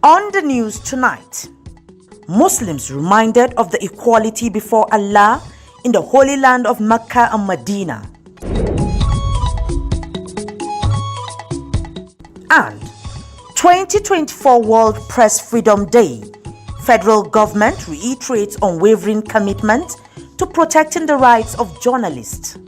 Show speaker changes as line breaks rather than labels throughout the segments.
On the news tonight, Muslims reminded of the equality before Allah in the Holy Land of Mecca and Medina. And 2024 World Press Freedom Day, federal government reiterates unwavering commitment to protecting the rights of journalists.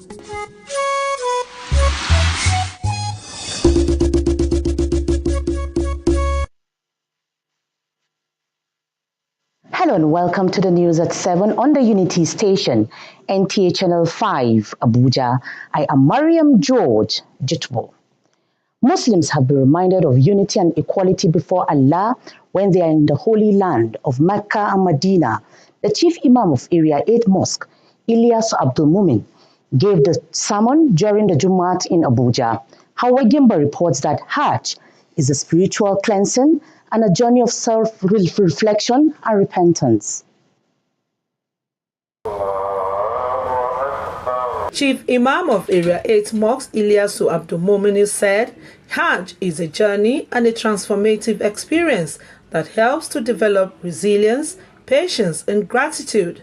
Hello and welcome to the news at 7 on the Unity Station, NTA Channel 5, Abuja. I am Mariam George Jitbo. Muslims have been reminded of unity and equality before Allah when they are in the Holy Land of Mecca and Medina. The Chief Imam of Area 8 Mosque, Ilyas Abdul Mumin, gave the sermon during the Jumat in Abuja. Hawa Gimba reports that Hajj is a spiritual cleansing and a journey of self-reflection and repentance.
Chief Imam of Area 8 Mosque, Ilyasu Abdul Mumin, said, Hajj is a journey and a transformative experience that helps to develop resilience, patience, and gratitude.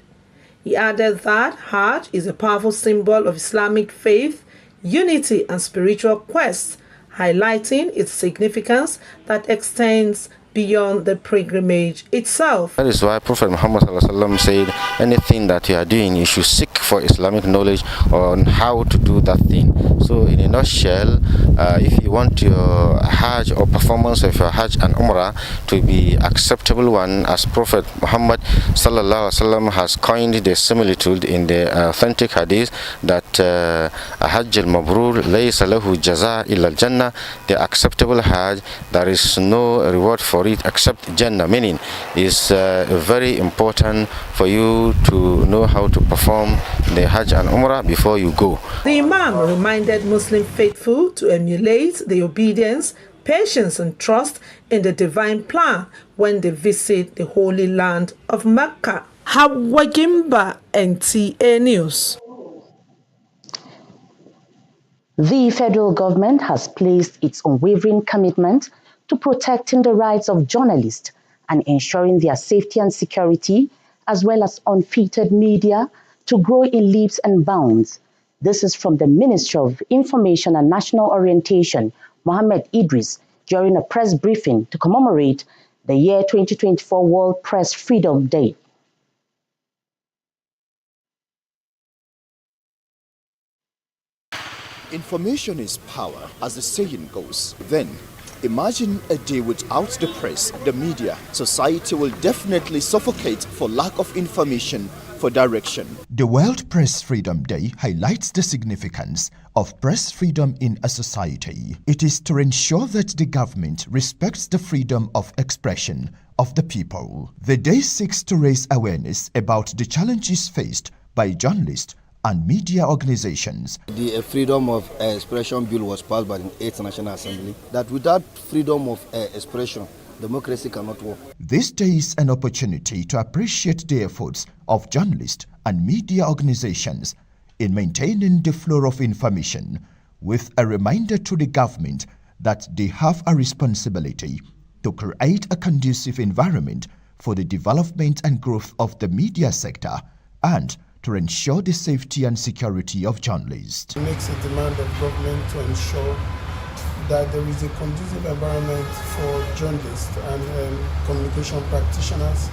He added that Hajj is a powerful symbol of Islamic faith, unity, and spiritual quest, highlighting its significance that extends beyond the pilgrimage itself.
That is why Prophet Muhammad said, anything that you are doing, you should seek for Islamic knowledge on how to do that thing. So in a nutshell, if you want your Hajj or performance of your Hajj and Umrah to be acceptable one, as Prophet Muhammad has coined the similitude in the authentic hadith that Hajj al-Mabrur laysa lahu jaza illa al-Jannah, the acceptable Hajj, there is no reward for it except Jannah, meaning is very important for you to know how to perform the Hajj and Umrah before you go.
The Imam reminded Muslim faithful to emulate the obedience, patience and trust in the divine plan when they visit the Holy Land of Mecca. Hawa Gimba, NTA News.
The federal government has placed its unwavering commitment to protecting the rights of journalists and ensuring their safety and security, as well as unfiltered media, to grow in leaps and bounds. This is from the Minister of Information and National Orientation, Mohammed Idris, during a press briefing to commemorate the year 2024 World Press Freedom Day.
Information is power, as the saying goes. Then, imagine a day without the press, the media. Society will definitely suffocate for lack of information, for direction.
The World Press Freedom Day highlights the significance of press freedom in a society. It is to ensure that the government respects the freedom of expression of the people. The day seeks to raise awareness about the challenges faced by journalists and media organizations.
The Freedom of Expression Bill was passed by the 8th National Assembly, that without freedom of expression, democracy cannot work.
This day is an opportunity to appreciate the efforts of journalists and media organizations in maintaining the flow of information, with a reminder to the government that they have a responsibility to create a conducive environment for the development and growth of the media sector and to ensure the safety and security of journalists.
It makes a demand of government to ensure that there is a conducive environment for journalists and communication practitioners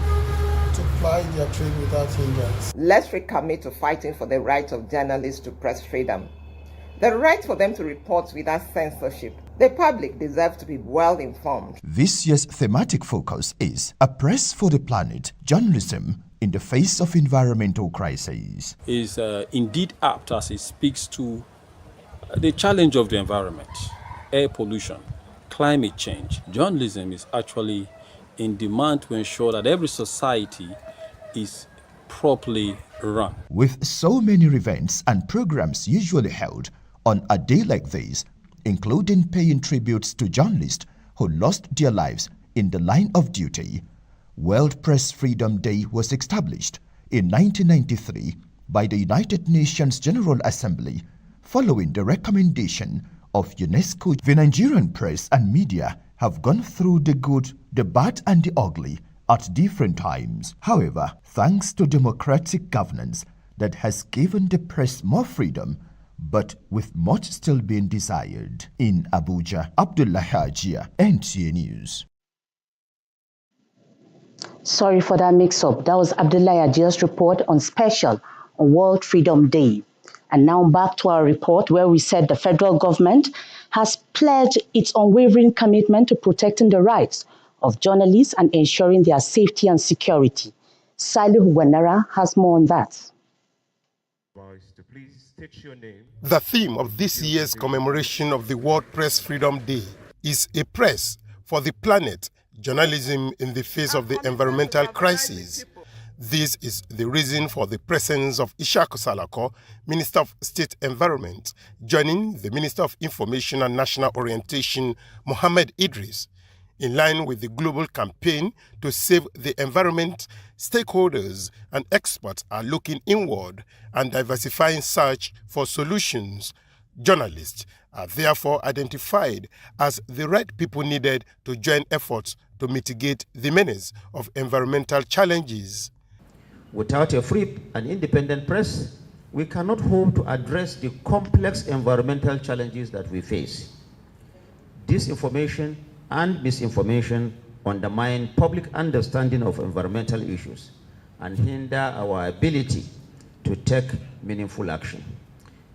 to ply their trade without hindrance.
Let's recommit to fighting for the right of journalists to press freedom, the right for them to report without censorship. The public deserves to be well informed.
This year's thematic focus is A Press for the Planet, Journalism in the Face of Environmental Crises.
Is indeed apt as it speaks to the challenge of the environment, air pollution, climate change. Journalism is actually in demand to ensure that every society is properly run.
With so many events and programs usually held on a day like this, including paying tributes to journalists who lost their lives in the line of duty, World Press Freedom Day was established in 1993 by the United Nations General Assembly following the recommendation of UNESCO. The Nigerian press and media have gone through the good, the bad and the ugly at different times. However, thanks to democratic governance that has given the press more freedom, but with much still being desired. In Abuja, Abdullah Hajia, NTA News.
Sorry for that mix-up. That was Abdullah Ajia's report on special on World Freedom Day. And now back to our report where we said the federal government has pledged its unwavering commitment to protecting the rights of journalists and ensuring their safety and security. Salihu Wanara has more on that.
The theme of this year's commemoration of the World Press Freedom Day is a press for the planet, journalism in the face of the environmental crisis. This is the reason for the presence of Ishaku Salako, Minister of State Environment, joining the Minister of Information and National Orientation, Mohammed Idris. In line with the global campaign to save the environment, stakeholders and experts are looking inward and diversifying search for solutions. Journalists are therefore identified as the right people needed to join efforts to mitigate the menace of environmental challenges.
Without a free and independent press, we cannot hope to address the complex environmental challenges that we face. Disinformation and misinformation undermine public understanding of environmental issues and hinder our ability to take meaningful action.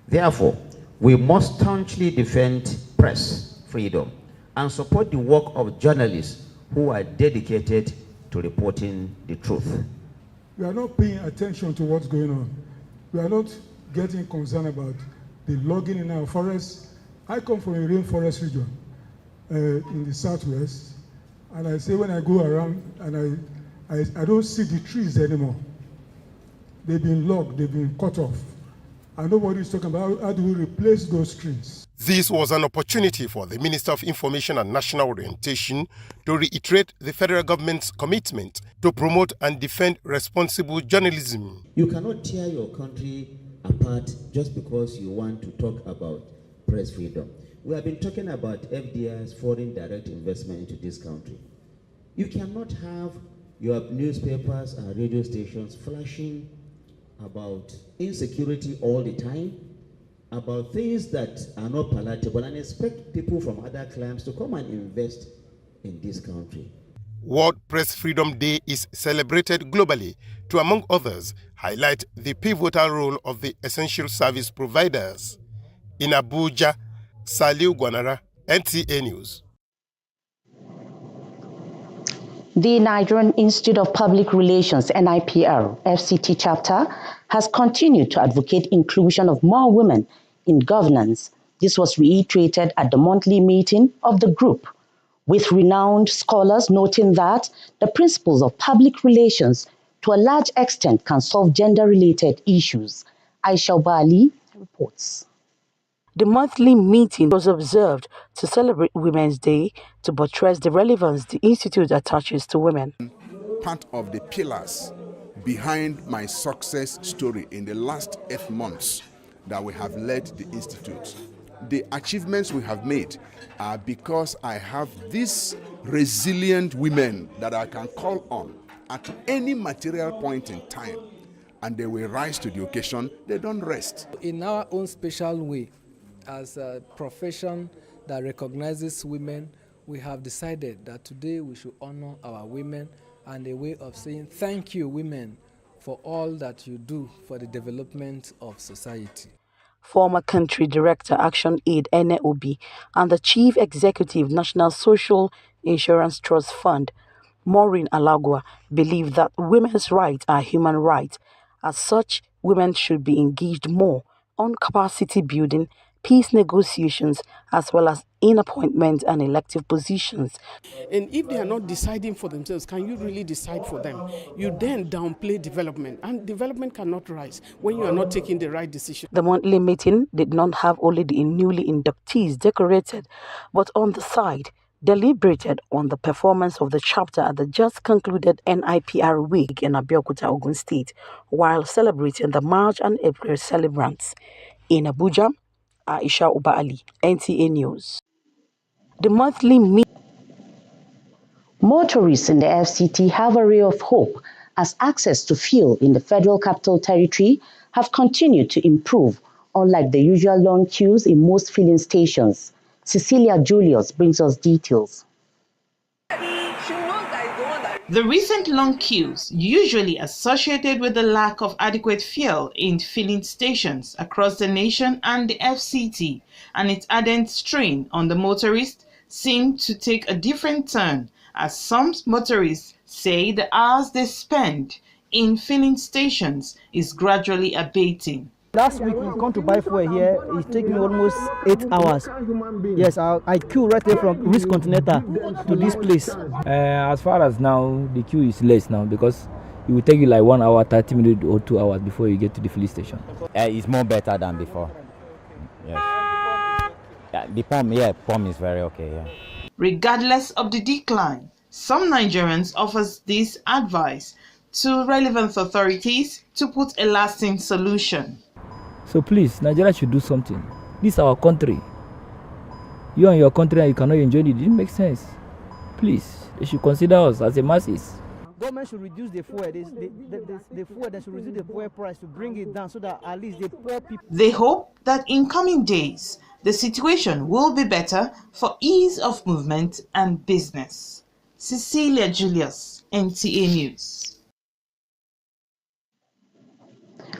Therefore, we must staunchly defend press freedom and support the work of journalists who are dedicated to reporting the truth.
We are not paying attention to what's going on. We are not getting concerned about the logging in our forests. I come from a rainforest region in the southwest, and I say when I go around and I don't see the trees anymore. They've been logged, they've been cut off. And nobody is talking about how do we replace those trees.
This was an opportunity for the Minister of Information and National Orientation to reiterate the federal government's commitment to promote and defend responsible journalism.
You cannot tear your country apart just because you want to talk about press freedom. We have been talking about FDI's foreign direct investment into this country. You cannot have your newspapers and radio stations flashing about insecurity all the time, about things that are not palatable, and expect people from other climes to come and invest in this country.
World Press Freedom Day is celebrated globally to, among others, highlight the pivotal role of the essential service providers. In Abuja, Saliu Gwanara, NTA News.
The Nigerian Institute of Public Relations, NIPR, FCT chapter, has continued to advocate inclusion of more women in governance. This was reiterated at the monthly meeting of the group, with renowned scholars noting that the principles of public relations to a large extent can solve gender-related issues. Aisha Bali reports.
The monthly meeting was observed to celebrate Women's Day to buttress the relevance the Institute attaches to women.
Part of the pillars behind my success story in the last 8 months that we have led the Institute. The achievements we have made are because I have these resilient women that I can call on at any material point in time, and they will rise to the occasion. They don't rest.
In our own special way, as a profession that recognizes women, we have decided that today we should honor our women and a way of saying thank you, women, for all that you do for the development of society.
Former Country Director Action Aid Ene Obi and the Chief Executive National Social Insurance Trust Fund, Maureen Alagwa, believe that women's rights are human rights. As such, women should be engaged more on capacity building, peace negotiations, as well as in appointment and elective positions.
And if they are not deciding for themselves, can you really decide for them? You then downplay development, and development cannot rise when you are not taking the right decision.
The monthly meeting did not have only the newly inductees decorated, but on the side, deliberated on the performance of the chapter at the just concluded NIPR week in Abeokuta, Ogun State, while celebrating the March and April celebrants. In Abuja, Aisha Uba Ali, NTA News. The monthly meeting.
Motorists in the FCT have a ray of hope as access to fuel in the Federal Capital Territory have continued to improve, unlike the usual long queues in most filling stations. Cecilia Julius brings us details.
The recent long queues, usually associated with the lack of adequate fuel in filling stations across the nation and the FCT, and its added strain on the motorist, seem to take a different turn, as some motorists say the hours they spend in filling stations is gradually abating.
Last week we come to buy fuel here, it took me almost 8 hours. Yes, I queue right there from Risk Continental to this place.
As far as now, the queue is less now because it will take you like 1 hour, 30 minutes or 2 hours before you get to the filling station.
It's more better than before. Yes. The pump is very okay. Yeah.
Regardless of the decline, some Nigerians offers this advice to relevant authorities to put a lasting solution.
So please, Nigeria should do something. This is our country. You and your country and you cannot enjoy it. It didn't make sense. Please, they should consider us as a masses.
Government should reduce the fuel. They should reduce the fuel price to bring it down so that at least the poor people.
They hope that in coming days, the situation will be better for ease of movement and business. Cecilia Julius, NTA News.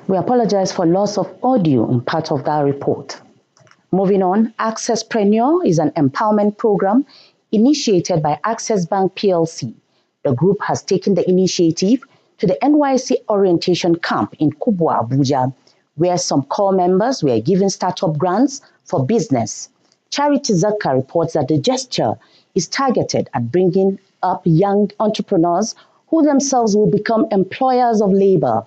We apologize for loss of audio in part of that report. Moving on, Accesspreneur is an empowerment program initiated by Access Bank PLC. The group has taken the initiative to the NYC orientation camp in Kubwa, Abuja, where some core members were given startup grants for business. Charity Zakka reports that the gesture is targeted at bringing up young entrepreneurs who themselves will become employers of labor.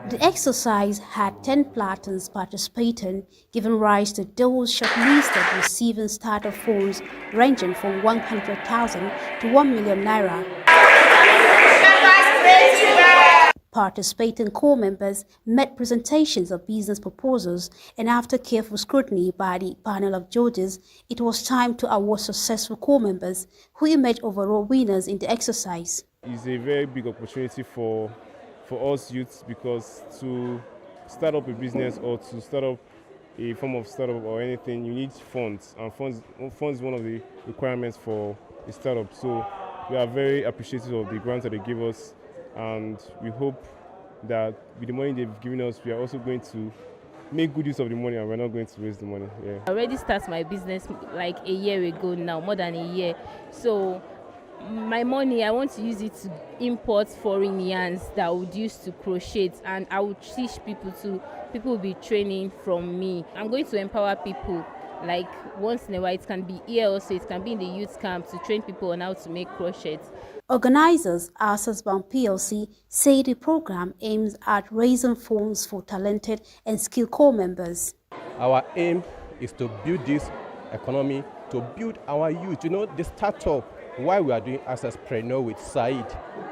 The exercise had 10 platforms participating, giving rise to those shortlisted receiving startup funds ranging from 100,000 to 1 million naira. Participating core members made presentations of business proposals, and after careful scrutiny by the panel of judges, it was time to award successful core members who emerged overall winners in the exercise.
It's a very big opportunity for us youths, because to start up a business or to start up a form of startup or anything, you need funds, and funds is one of the requirements for a startup. So we are very appreciative of the grants that they give us, and we hope that with the money they've given us, we are also going to make good use of the money, and we're not going to waste the money. Yeah.
I already started my business like a year ago now, more than a year. So my money, I want to use it to import foreign yarns that I would use to crochet, and I would teach people will be training from me. I'm going to empower people, like once in a while. It can be here also, it can be in the youth camp, to train people on how to make crochets.
Organizers, Access Bank PLC, say the program aims at raising funds for talented and skilled core members.
Our aim is to build this economy, to build our youth. You know, the startup, why we are doing Accesspreneur with Said,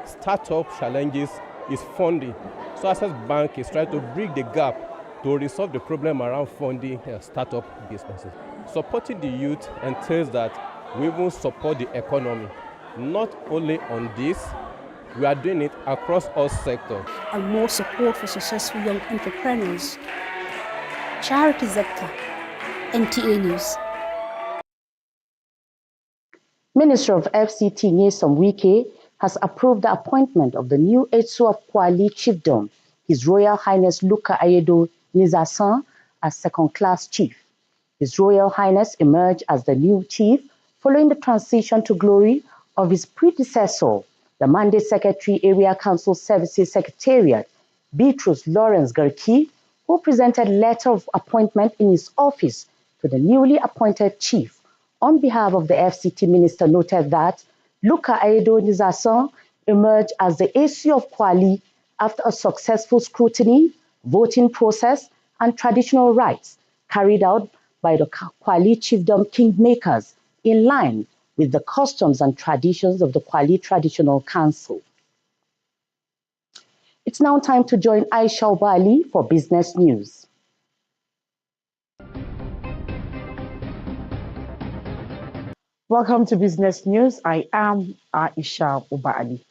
startup challenges is funding. So Access Bank is trying to bridge the gap to resolve the problem around funding startup businesses. Supporting the youth entails that we will support the economy. Not only on this, we are doing it across all sectors.
And more support for successful young entrepreneurs. Charity Zakka, NTA News.
Minister of FCT Nyesom Wike has approved the appointment of the new Etsu of Kwali Chiefdom, His Royal Highness Luka Ayedo Nizasan, as second-class chief. His Royal Highness emerged as the new chief following the transition to glory of his predecessor, the Mandate Secretary Area Council Services Secretariat, Beatrice Lawrence Garki, who presented a letter of appointment in his office to the newly appointed chief. On behalf of the FCT minister, noted that Luka Ayedo Nizasan emerged as the AC of Kwali after a successful scrutiny, voting process, and traditional rites carried out by the Kwali Chiefdom Kingmakers in line with the customs and traditions of the Kwali Traditional Council. It's now time to join Aisha Obali for business news. Welcome to Business News. I am Aisha Ubali.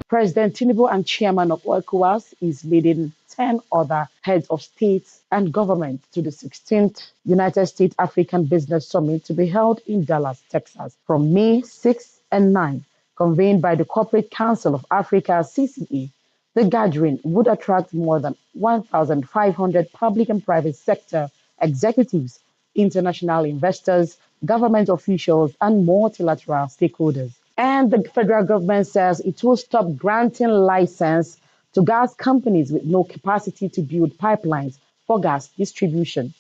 President Tinubu and chairman of ECOWAS is leading 10 other heads of states and government to the 16th United States African Business Summit to be held in Dallas, Texas from May 6 and 9, convened by the Corporate Council of Africa, CCA. The gathering would attract more than 1,500 public and private sector executives, international investors, government officials, and multilateral stakeholders. And the federal government says it will stop granting license to gas companies with no capacity to build pipelines for gas distribution.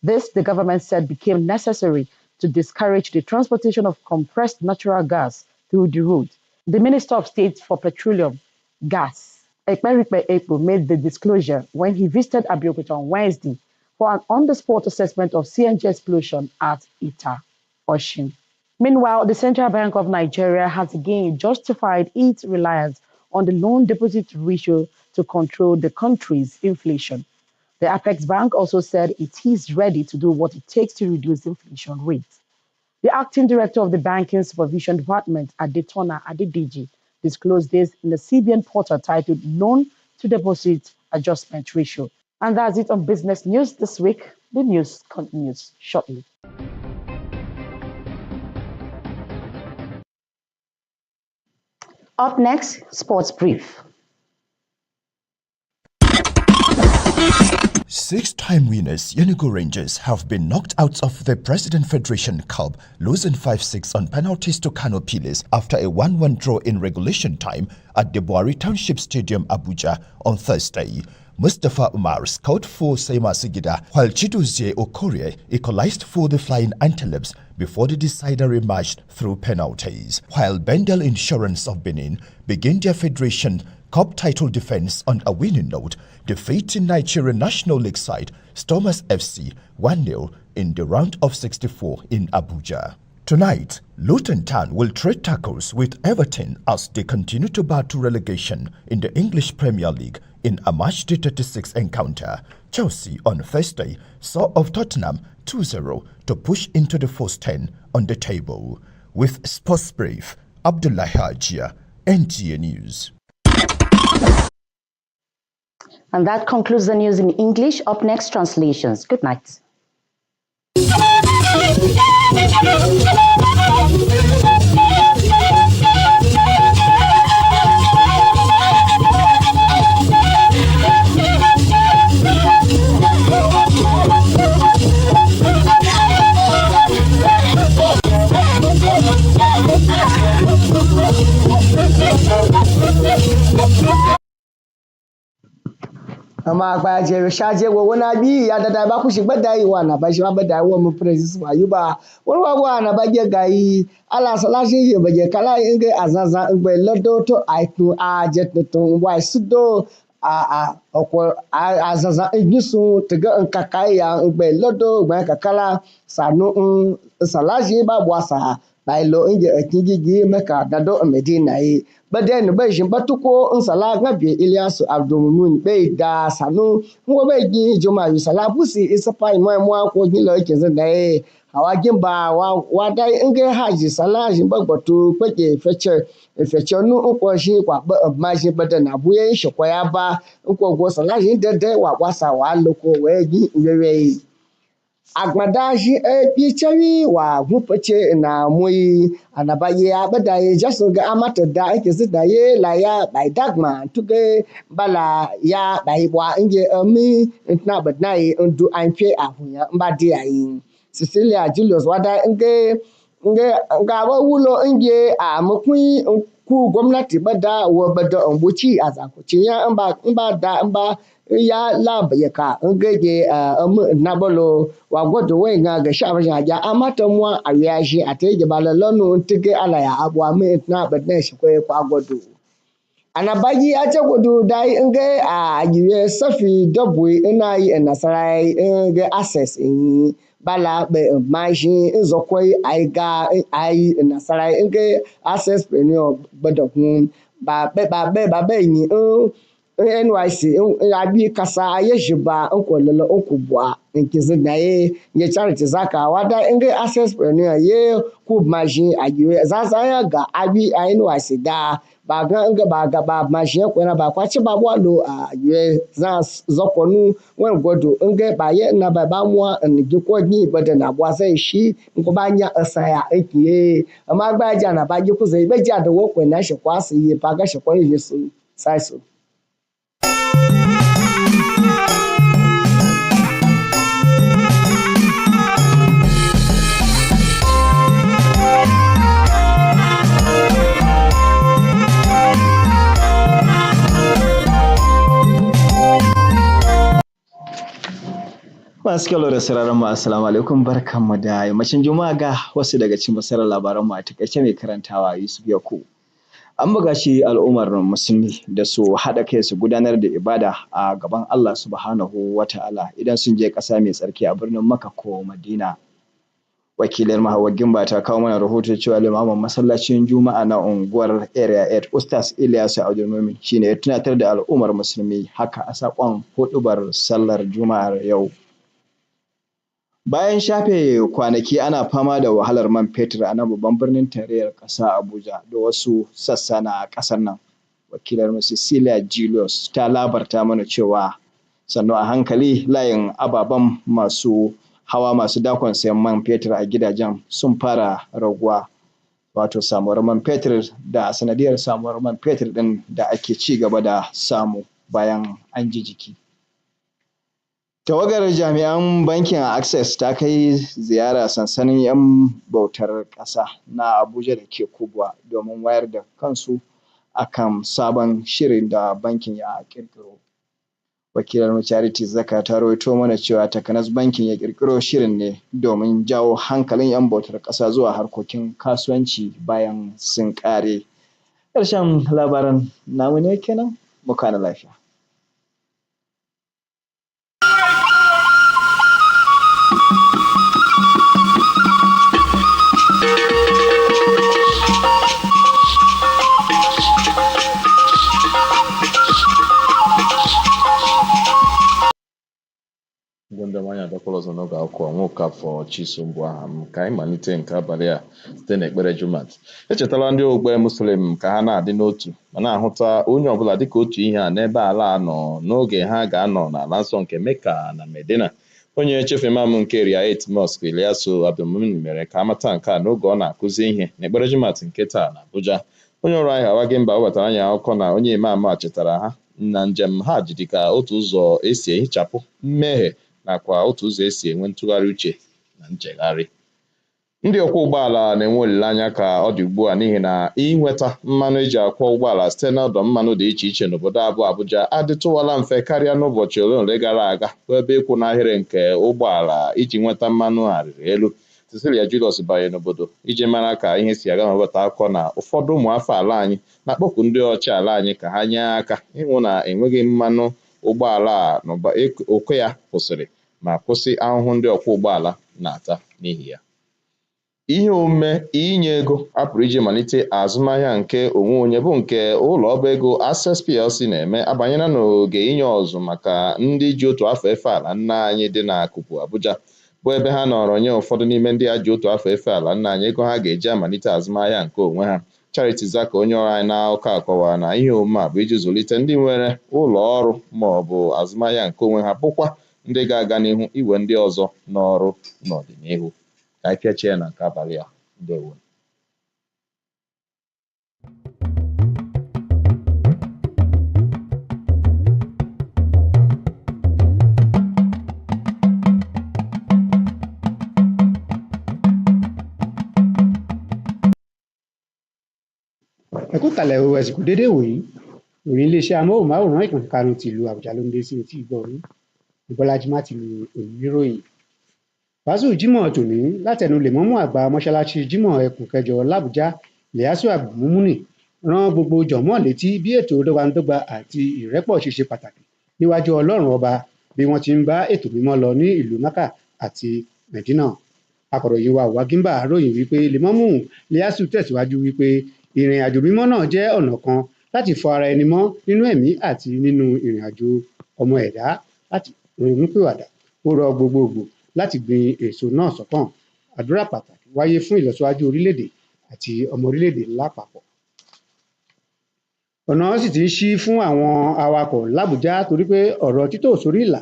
This, the government said, became necessary to discourage the transportation of compressed natural gas through the route. The Minister of State for Petroleum, Gas, Ekperikpe Ekpo, made the disclosure when he visited Abuja on Wednesday for an on-the-spot assessment of CNG explosion at Ita, Oshin. Meanwhile, the Central Bank of Nigeria has again justified its reliance on the loan deposit ratio to control the country's inflation. The Apex Bank also said it is ready to do what it takes to reduce inflation rates. The acting director of the Banking Supervision Department, Adetona Adedeji, disclosed this in the CBN portal titled Loan to Deposit Adjustment Ratio. And that's it on Business News this week. The news continues shortly. Up next, Sports Brief.
Six-time winners Enugu Rangers have been knocked out of the President Federation Cup, losing 5-6 on penalties to Kano Pillars after a 1-1 draw in regulation time at the Buhari Township Stadium, Abuja, on Thursday. Mustafa Umar scored for Seima Sigida, while Chidozie Okorie equalized for the Flying Antelopes before the decider emerged through penalties. While Bendel Insurance of Benin began their Federation Cup title defense on a winning note, defeating Nigerian National League side Stormers FC 1-0 in the round of 64 in Abuja. Tonight, Luton Town will trade tackles with Everton as they continue to battle relegation in the English Premier League in a match-day 36 encounter. Chelsea on Thursday saw off Tottenham 2-0 to push into the first 10 on the table. With Sports Brief, Abdullahi Hajia, NTA News.
And that concludes the news in English. Up next, translations. Good night.
ama agbaje shaje wo wona bi ya dada ba kushi gbada yi wa na ba shi ba da wo mu president wa yuba won wa na ba je gai ala salashi ye ba je kala inge azaza ngbe lodo to aitu a jet to wa sudo a oko azaza igisu tega nkakai ya ngbe lodo gba kakala sanu salashi ba bwasa bailo inge akingigi meka dado medina yi baden ba jin batuko nsala ngabe Ilyasu Abdulmumin be da sanu ngo be gi juma yu sala busi isapa imam wa ko gi lo ke zan dai hawa gin ba wa dai inge haji sala jin bagbatu kwake fece nu ko shi kwa ba ma shi badan abuye shi ko ya ba ko go sala jin dede wa kwasa wa loko we gi wewe agbadaji pichari wa gupace na muyi anabaye abadaye jaso ga amata da ake zidaye la ya bai dagma tuge bala ya bai bwa inge ami intna badnai ndu anfe ahunya mbadi ayi Cecilia Julius wada inge ga wulo inge a mukui ku gwamnati bada wa bada umbuci a zakuci ya ba ya lab ya ka ngege nabolo wa godo we nga ga sha ba ja amata mu a ya shi a teje balalonu tige ala ya abwa me na badne shi ko kwa godo anabaji a ce godo dai nge a giwe safi dabwe ina yi nasarai nge access in bala be maji nzokoi aiga ai nasarai nge access preneur badokun ba be ni NYC abi kasa ya shiba nkololo okubwa nkizi na ye charity zaka wada nge access preneur ye kub maji agiwe zaza ya ga abi NYC da ba ga nge ba maji ko na ba kwachi ba bwalo agiwe za zokonu wen godo nge ba ye na ba mwa ngi ko ni bada na bwa sai shi nko ba nya asaya ekiye amma ba ja na ba ji ku zai be ja da wo ko na shi kwasi ye ba ga shi ko ye su sai su.
Masu kyau da sararin mu assalamu alaikum barkanmu da yammacin juma'a ga wasu daga cikin masarar labaran mu a takaice mai karantawa Yusuf Yakubu. An buga shi al'ummar musulmi da su haɗa kai su gudanar da ibada a gaban Allah subhanahu wata'ala idan sun je ƙasa mai tsarki a birnin Makka ko Madina. Wakilar Hauwa Gimba ta kawo mana rahoto cewa limamin masallacin Juma'a na unguwar Area 8 Ustaz Ilyasu Abdulmumin shine ya tunatar da al'ummar musulmi haka a sakon huɗubar sallar Juma'ar yau. Bayan shafe kwanaki ana fama da wahalar man fetur a nan babban birnin tarayyar ƙasa Abuja da wasu sassa na ƙasar nan. Wakilar Cecilia Julius ta labarta mana cewa sannu a hankali layin ababen masu hawa masu dakon sayan man fetur a gidajen sun fara raguwa. Wato samuwar man fetur da sanadiyar samuwar man fetur ɗin da ake ci gaba da samu bayan an ji jiki. Tawagar jami'an bankin Access ta kai ziyara sansanin 'yan bautar ƙasa na Abuja da ke Kubwa domin wayar da kansu akan sabon shirin da bankin ya ƙirƙiro. Wakilar Charity Zaka ta rawaito mana cewa takanas bankin ya ƙirƙiro shirin ne domin jawo hankalin 'yan bautar ƙasa zuwa harkokin kasuwanci bayan sun ƙare. Ƙarshen labaran namu ne kenan, mu kwana lafiya.
Ndị mmanya adakwala ọzọ n'oge akwụkwọ nwoke afọ Chisombu aha m ka anyị malite nke abalị a site n'ekpere Jumat. Echetala ndị ogbe Muslim ka ha na-adị n'otu ma na-ahụta onye ọbụla dịka otu ihe a n'ebe ala nọ n'oge ha ga-anọ n'ala nsọ nke Mecca na Medina. Onye chief imam nke Area 8 Mosque Ilyasu Abdulmumin mere ka amata nke a n'oge ọ na-akụzi ihe n'ekpere Jumat nke taa na Abuja. Onye ọrụ ahịa Hauwa Gimba webatara anyị akụkọ na onye imam a chetara ha na njem ha ji dịka otu ụzọ esi ehichapụ mmehie nakwa otu ụzọ esi enwe ntụgharị uche na nchegharị. Ndị ọkwọ ụgbọala na-enwe olileanya ka ọ dị ugbu a n'ihi na inweta mmanụ eji akwọ ụgbọala site n'ọdọ mmanụ dị iche iche n'obodo abụọ Abuja adịtụwala mfe karịa n'ụbọchị ole ole gara aga, bụ ebe ịkwụ n'ahịrị nke ụgbọala iji nweta mmanụ arịrị elu. Cecilia Julius banye n'obodo iji mara ka ihe si aga ma webata akọ na ụfọdụ ụmụafọ ala anyị na-akpọku ndị ọchị ala anyị ka ha nye aka ịhụ na enweghị mmanụ ụgbọala a ụkọ ya kwụsịrị ma kwụsị ahụhụ ndị ọkwọ ụgbọala na-ata n'ihi ya. Ihe omume inye ego apụrụ iji malite azụmahịa nke onwe onye bụ nke ụlọ ọba ego Access PLC na-eme abanyela n'oge inye ọzụ maka ndị ji otu afọ efe ala nna anyị dị n'akụkụ Abuja, bụ ebe ha nọrọ nye ụfọdụ n'ime ndị a ji otu afọ efe ala nna anyị ego ha ga-eji amalite azụmahịa nke onwe ha. Charity Zaka onye ọrụ anyị na-akọ akọwa na ihe omume a bụ iji zụlite ndị nwere ụlọ ọrụ ma ọ bụ azụmahịa nke onwe ha, bụkwa ndị ga-aga n'ihu iwe ndị ọzọ n'ọrụ n'ọdịnihu. Ka anyị pịachie na nke abalị a. Ndewo.
Ẹ kú kalẹ̀ o, ẹ̀sìnkú dédé wòyí. Ìròyìn iléeṣẹ́ amóhùnmáwòrán ìkànnì karùn-ún ti ìlú Àbújá ló ń dé sí etí ìgbọ́ yín. Ìbọ́lájí má ti lu oníròyìn. Wàásù Jímọ̀ tòní látẹnu lèmọ́mù àgbà mọ́ṣáláṣí Jímọ̀ ẹkùn kẹjọ l'Àbújá Ilyasu Abdulmumin rán gbogbo jọ̀mọ́ létí bí ètò dọ́gbandọ́gba àti ìrẹ́pọ̀ ṣe ṣe pàtàkì níwájú Ọlọ́run ọba bí wọ́n ti ń bá ètò mímọ́ lọ ní ìlú Mákà àti Mẹ̀dínà. Akọ̀ròyìn wa Hauwa Gimba ròyìn wípé lèmọ́mù Ilyasu tẹ̀síwájú wípé ìrìn àjò mímọ́ náà jẹ́ ọ̀nà kan láti fọ ara ẹni mọ́ nínú ẹ̀mí àti nínú ìrìn àjò ọmọ ẹ̀dá láti ronúpìwàdà. Ó rọ gbogbogbò láti gbin èso náà sọ́kàn. Àdúrà pàtàkì wáyé fún ìlọsíwájú orílẹ̀-èdè àti ọmọ orílẹ̀-èdè lápapọ̀. Ọ̀nà sì ti ń ṣí fún àwọn awakọ̀ l'Ábùjá torí pé ọ̀rọ̀ títò sórí ìlà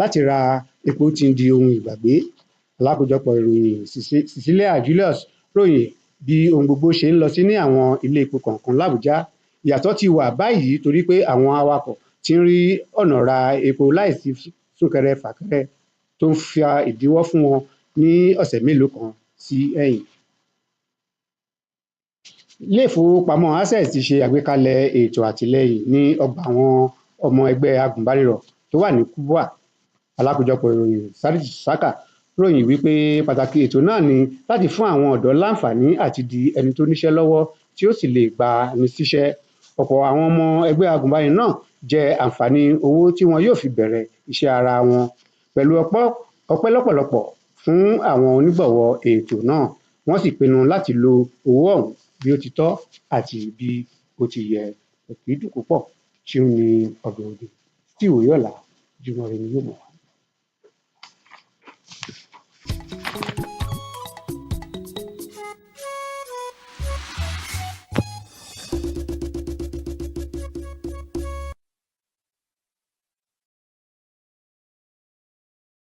láti ra epo ti ń di ohun ìgbàgbé. Alákòójọpọ̀ ìròyìn Cecilia Julius ròyìn bí ohun gbogbo ṣe ń lọ sí ní àwọn ilé epo kọ̀ọ̀kan l'Ábùjá. Ìyàtọ̀ ti wà báyìí torí pé àwọn awakọ̀ ti ń rí ọ̀nà ra epo láìsí súnkẹrẹ fàkẹrẹ tó ń fa ìdíwọ́ fún wọn ní ọ̀sẹ̀ mélòó kan sí ẹ̀yìn. Ilé ìfowópamọ́ Access ti ṣe àgbékalẹ̀ ètò àtìlẹ́yìn ní ọgbà àwọn ọmọ ẹgbẹ́ agùnbánirọ̀ tó wà ní Kubwa. Alákòójọpọ̀ ìròyìn Sadiq Saka ròyìn wípé pàtàkì ètò náà ni láti fún àwọn ọ̀dọ́ láǹfààní àti di ẹni tó níṣẹ́ lọ́wọ́ tí ó sì lè gbà ní síṣẹ́. Ọ̀pọ̀ àwọn ọmọ ẹgbẹ́ agùnbánirọ̀ náà jẹ àǹfààní owó tí wọn yóò fi bẹ̀rẹ̀ iṣẹ́ ara wọn. Pẹ̀lú ọpẹ́ lọ́pọ̀lọpọ̀ fún àwọn onígbọ̀wọ́ ètò náà, wọ́n sì pinnu láti lo owó ọ̀hún bí ó ti tọ́ àti bí ó ti yẹ. Òkè dùn púpọ̀ ṣeun ní ọ̀dọ̀ òde tí ìwòye ọ̀la Jùmọ̀ rẹ̀ ni yóò mọ̀ wá.